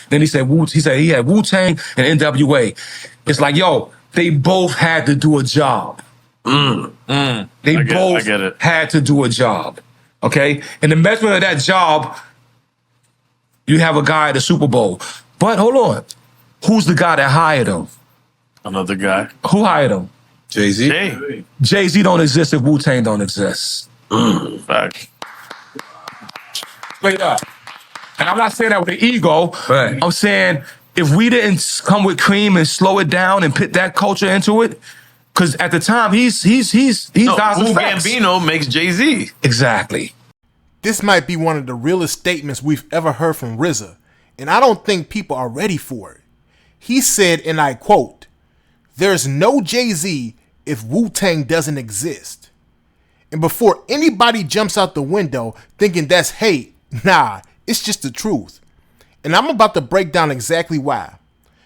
Then he said he had Wu-Tang and NWA. It's like, yo, they both had to do a job. They both had to do a job. Okay? And the measurement of that job, you have a guy at the Super Bowl. But hold on. Who's the guy that hired him? Another guy. Who hired him? Jay-Z. Jay-Z don't exist if Wu-Tang don't exist. Fact. Straight up. And I'm not saying that with an ego. Right. I'm saying if we didn't come with Cream and slow it down and put that culture into it, because at the time he's Wu facts. Gambino makes Jay-Z. Exactly. This might be one of the realest statements we've ever heard from RZA, and I don't think people are ready for it. He said, and I quote, "There's no Jay-Z if Wu-Tang doesn't exist." And before anybody jumps out the window thinking that's hate, nah, it's just the truth. And I'm about to break down exactly why.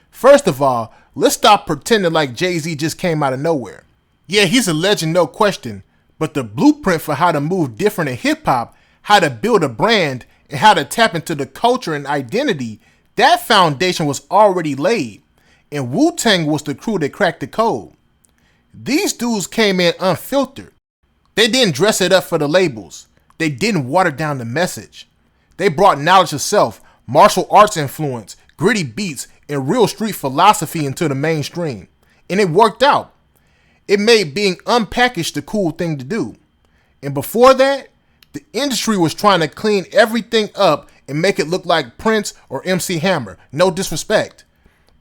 First of all, let's stop pretending like Jay-Z just came out of nowhere. Yeah, he's a legend, no question, but the blueprint for how to move different in hip-hop, how to build a brand, and how to tap into the culture and identity, that foundation was already laid, and Wu-Tang was the crew that cracked the code. These dudes came in unfiltered. They didn't dress it up for the labels. They didn't water down the message. They brought knowledge of self, martial arts influence, gritty beats, and real street philosophy into the mainstream. And it worked out. It made being unpackaged the cool thing to do. And before that, the industry was trying to clean everything up and make it look like Prince or MC Hammer. No disrespect.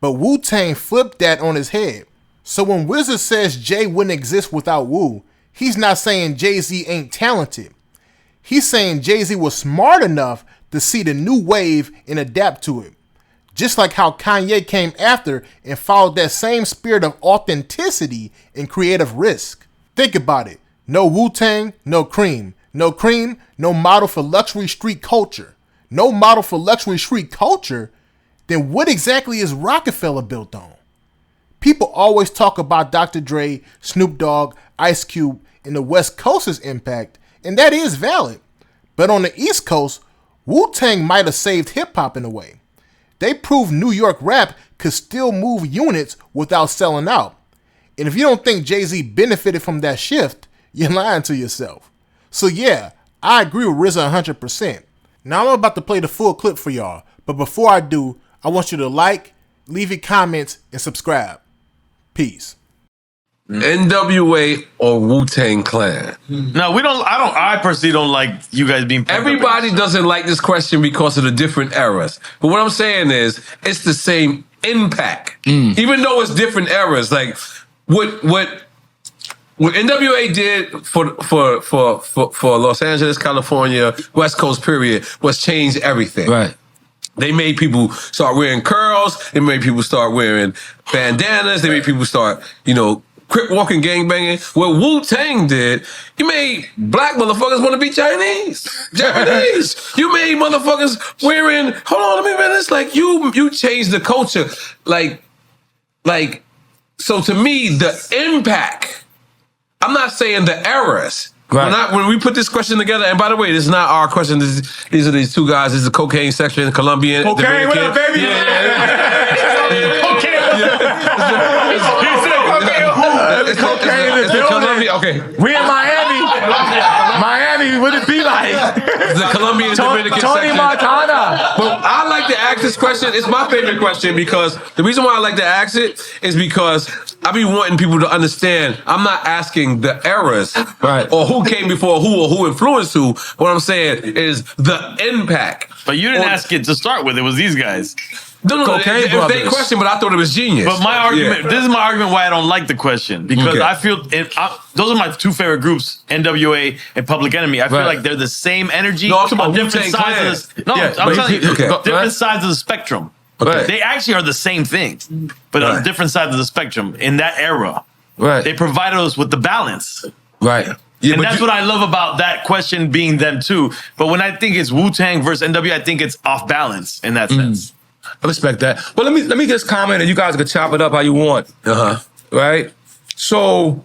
But Wu-Tang flipped that on his head. So when RZA says Jay wouldn't exist without Wu, he's not saying Jay-Z ain't talented. He's saying Jay-Z was smart enough to see the new wave and adapt to it. Just like how Kanye came after and followed that same spirit of authenticity and creative risk. Think about it. No Wu-Tang, no Cream. No Cream, no model for luxury street culture. No model for luxury street culture? Then what exactly is Roc-A-Fella built on? People always talk about Dr. Dre, Snoop Dogg, Ice Cube, and the West Coast's impact, and that is valid. But on the East Coast, Wu-Tang might have saved hip-hop in a way. They proved New York rap could still move units without selling out. And if you don't think Jay-Z benefited from that shift, you're lying to yourself. So yeah, I agree with RZA 100%. Now I'm about to play the full clip for y'all, but before I do, I want you to like, leave your comments, and subscribe. Peace. NWA or Wu-Tang Clan? No, I personally don't like you guys being... Everybody doesn't like this question because of the different eras. But what I'm saying is, it's the same impact. Even though it's different eras. Like, what NWA did for Los Angeles, California, West Coast period was change everything. Right. They made people start wearing curls. They made people start wearing bandanas. They made people start, crip walking, gang banging. What Wu-Tang did, he made black motherfuckers want to be Chinese, Japanese. You made motherfuckers wearing. Hold on, let me finish. Like you changed the culture. Like. So to me, the impact. I'm not saying the eras. Right. When we put this question together, and by the way, this is not our question. These are these two guys. This is the cocaine section, Colombian. Cocaine, what up, baby? It's Colombia. Okay. We in Miami. Miami, what it be like? The Colombian Dominican Tony section. Montana. But I like to ask this question. It's my favorite question because the reason why I like to ask it is because I be wanting people to understand I'm not asking the eras or who came before who or who influenced who. What I'm saying is the impact. But you didn't ask it to start with. It was these guys. No, if they question, but I thought it was genius. But my argument, this is my argument why I don't like the question. Because I feel, those are my two favorite groups, NWA and Public Enemy. I feel like they're the same energy. No, I'm talking about different sides of the, I'm telling you, different sides of the spectrum. Okay. They actually are the same thing, but on different sides of the spectrum in that era. Right. They provided us with the balance. Right. Yeah, and that's what I love about that question being them too. But when I think it's Wu-Tang versus NWA, I think it's off balance in that sense. I respect that. But let me just comment, and you guys can chop it up how you want. Right? So,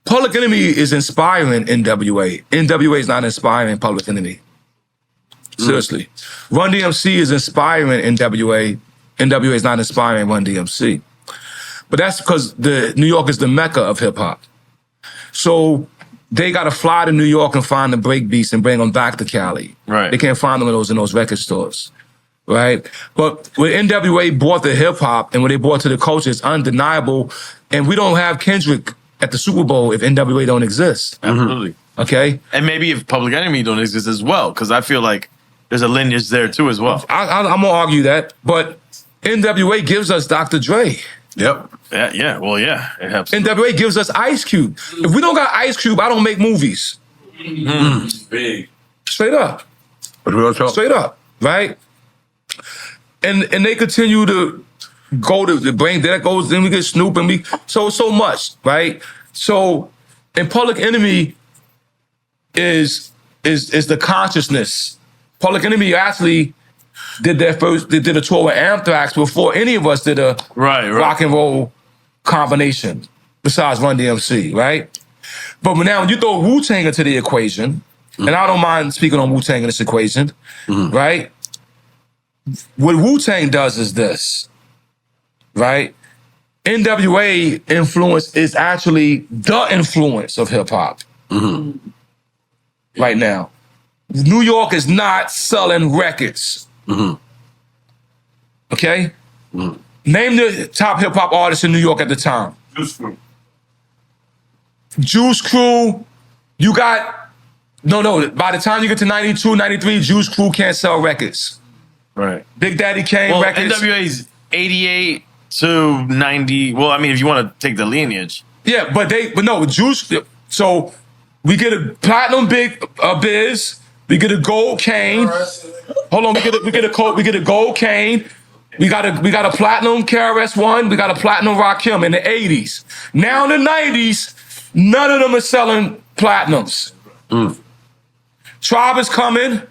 Public Enemy is inspiring NWA. NWA is not inspiring Public Enemy. Seriously. Run DMC is inspiring NWA. NWA is not inspiring Run DMC. But that's because New York is the mecca of hip hop. So they got to fly to New York and find the break beats and bring them back to Cali. Right. They can't find them in those record stores. Right? But when NWA brought the hip hop and what they brought to the culture, it's undeniable. And we don't have Kendrick at the Super Bowl if NWA don't exist. Absolutely. Okay? And maybe if Public Enemy don't exist as well, because I feel like there's a lineage there too as well. I'm going to argue that. But NWA gives us Dr. Dre. Yep. Yeah, it helps. NWA gives us Ice Cube. If we don't got Ice Cube, I don't make movies. Big. Straight up. Real talk. Straight up, right? And they continue to go to the brain that goes, then we get Snoop and we so much, right? So, and Public Enemy is the consciousness. Public Enemy actually they did a tour with Anthrax before any of us did a rock and roll combination, besides Run DMC, right? But now when you throw Wu-Tang into the equation, and I don't mind speaking on Wu-Tang in this equation, right? What Wu-Tang does is this, right? NWA influence is actually the influence of hip hop right now. New York is not selling records. Okay? Name the top hip hop artists in New York at the time. Juice Crew. You got, no, by the time you get to 92, 93, Juice Crew can't sell records. Right. Big Daddy Kane records. NWA's 88 to 90. Well, I mean, if you want to take the lineage. Yeah, but no, Juice. So we get a platinum Biz. We get a gold Kane. Hold on, we get a gold Kane. We got a platinum KRS-One. We got a platinum Rakim in the 80s. Now in the 90s, none of them are selling platinums. Tribe is coming.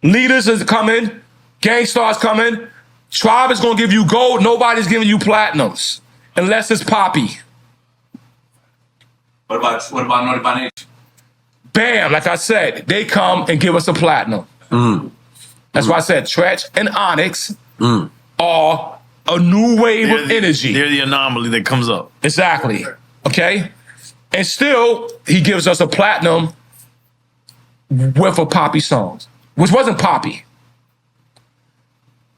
Leaders is coming. Gangstar's coming. Tribe is gonna give you gold. Nobody's giving you platinums unless it's Poppy. What about Naughty by Nature? Bam, like I said, they come and give us a platinum. That's why I said Tretch and Onyx are a new wave of energy. They're the anomaly that comes up. Exactly. Okay? And still, he gives us a platinum with a Poppy song, which wasn't Poppy.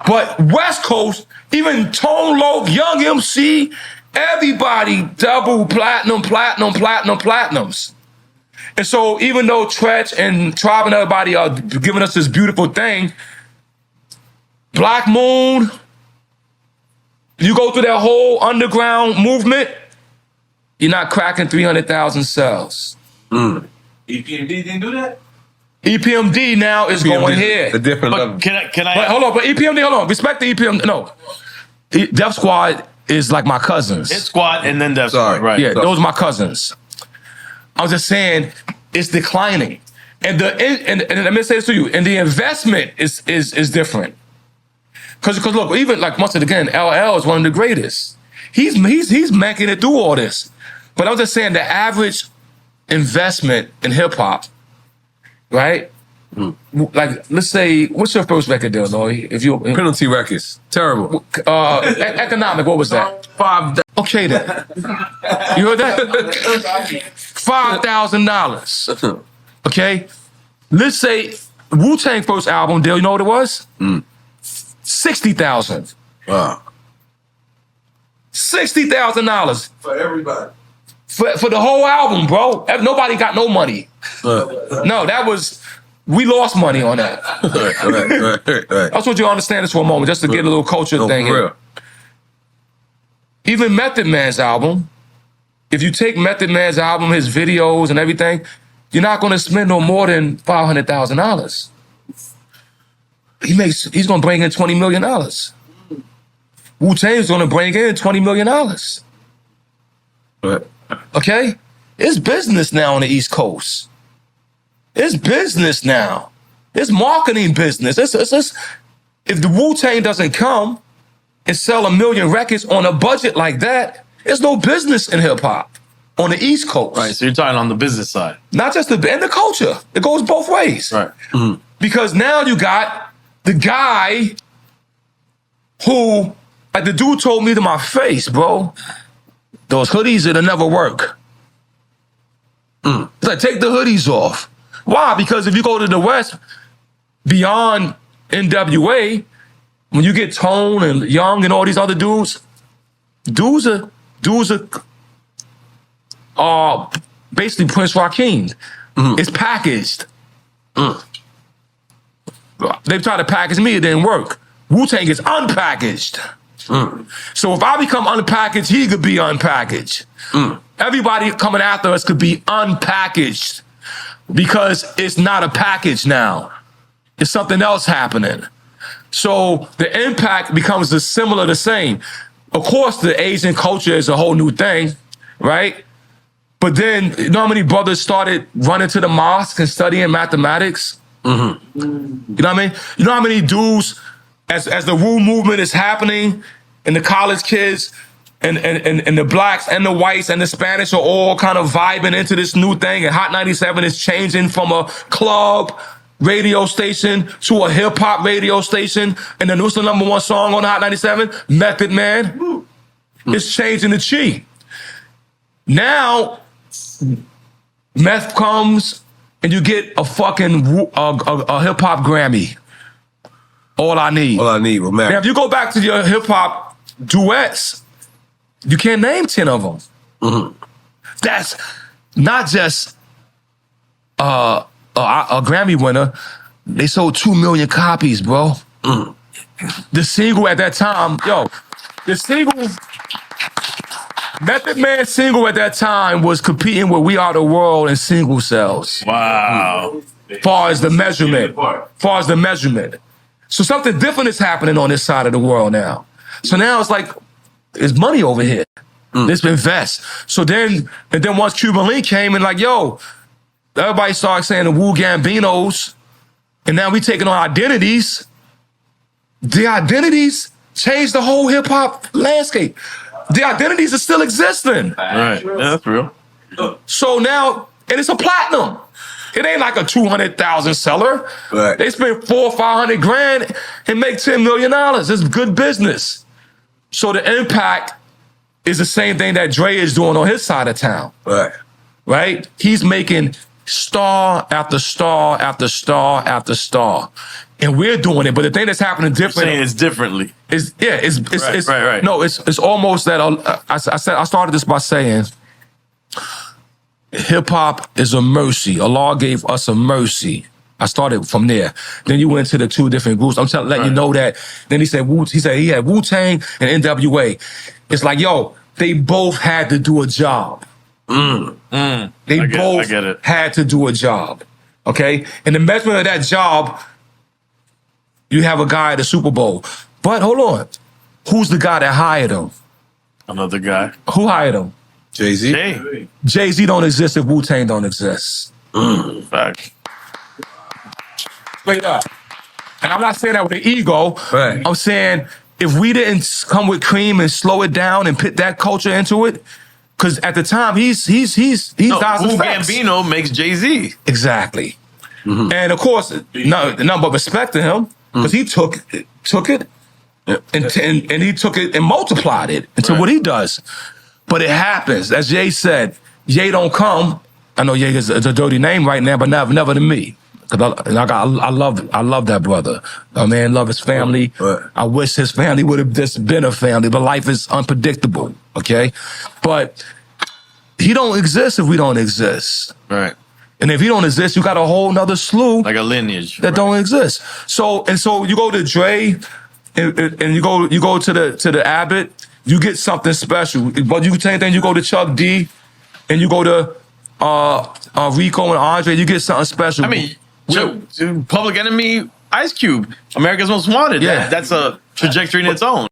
But West Coast, even Tone Loc, Young MC, everybody double platinums. And so even though Tretch and Tribe and everybody are giving us this beautiful thing, Black Moon, you go through that whole underground movement, you're not cracking 300,000 cells. EPMD didn't do that? EPMD now is going here. A different level. But can I? But hold on, but EPMD, hold on. Respect the EPMD. No. Def Squad is like my cousins. Hit Squad and then Def Squad, right? Yeah, those are my cousins. I was just saying it's declining. And let me say this to you, and the investment is different. Because look, even like once again, LL is one of the greatest. He's making it through all this. But I was just saying the average investment in hip hop, right? Like, let's say, what's your first record deal, Lloyd? If you Penalty Records. Terrible. Economic, what was that? $5. Okay then. You heard that? $5,000. Okay? Let's say Wu-Tang first album deal, you know what it was? $60,000. Wow. $60,000 For everybody. for the whole album, bro. Nobody got no money. No, we lost money on that. Right. I just want you to understand this for a moment, just to get a little culture thing for here. real. Even Method Man's album, if you take Method Man's album, his videos and everything, you're not going to spend no more than $500,000. He's going to bring in $20 million. Wu-Tang's going to bring in $20 million. Right. Okay? It's business now on the East Coast. It's business now. It's marketing business. If the Wu-Tang doesn't come and sell 1 million records on a budget like that, there's no business in hip-hop on the East Coast. Right, so you're talking on the business side. Not just and the culture. It goes both ways. Right. Because now you got the guy who, like the dude told me to my face, bro, those hoodies, it'll never work. It's like, take the hoodies off. Why? Because if you go to the West, beyond NWA, when you get Tone and Young and all these other dudes are basically Prince Rakeem. It's packaged. They've tried to package me, it didn't work. Wu-Tang is unpackaged. So if I become unpackaged, he could be unpackaged. Everybody coming after us could be unpackaged because it's not a package now. It's something else happening. So the impact becomes the same. Of course, the Asian culture is a whole new thing, right? But then, you know how many brothers started running to the mosque and studying mathematics? You know what I mean? You know how many dudes, as the Wu movement is happening, and the college kids, and the blacks and the whites and the Spanish are all kind of vibing into this new thing, and Hot 97 is changing from a club radio station to a hip hop radio station, and then what's the #1 song on Hot 97? Method Man. It's changing the chi. Now, meth comes and you get a fucking a hip hop Grammy. All I need. All I need, romantic. Now, if you go back to your hip hop duets, you can't name 10 of them. That's not just a Grammy winner. They sold 2 million copies, bro. The single at that time, the single, Method Man single at that time was competing with We Are the World in single sales. Wow. Far as the measurement. So something different is happening on this side of the world now. So now it's like, there's money over here. Let's invest. So then once Cuban Link came and like, everybody started saying the Wu Gambinos, and now we taking on identities. The identities changed the whole hip hop landscape. The identities are still existing. Right. Yeah, that's real. So now, and it's a platinum. It ain't like a 200,000 seller. Right. They spend 400 or 500 grand and make $10 million. It's good business. So the impact is the same thing that Dre is doing on his side of town. Right? He's making star after star after star after star. And we're doing it, but the thing that's happening different. Saying it's differently. Right. No, it's almost that. I started this by saying, hip hop is a mercy. Allah gave us a mercy. I started from there. Then you went to the two different groups. I'm letting you know that. Then he said he had Wu-Tang and NWA. It's like, they both had to do a job. They both had to do a job. Okay? And the measurement of that job, you have a guy at the Super Bowl. But hold on. Who's the guy that hired him? Another guy. Who hired him? Jay-Z. Hey. Jay-Z don't exist if Wu-Tang don't exist. Fact. Straight up. And I'm not saying that with an ego. Right. I'm saying if we didn't come with Cream and slow it down and put that culture into it, because at the time he's Wu facts. Gambino makes Jay-Z. Exactly. And of course, none but respect to him, because he took it and he took it and multiplied it into what he does. But it happens. As Ye said, Ye don't come. I know Ye is a dirty name right now, but never to me. I love that brother. A man love his family. I wish his family would have just been a family, but life is unpredictable, okay? But he don't exist if we don't exist. Right. And if he don't exist, you got a whole nother slew like a lineage that don't exist. So you go to Dre and you go to the Abbott, you get something special. But you can same thing, you go to Chuck D and you go to Rico and Andre, you get something special. I mean, Public Enemy, Ice Cube, America's Most Wanted. Yeah. That's a trajectory in its own.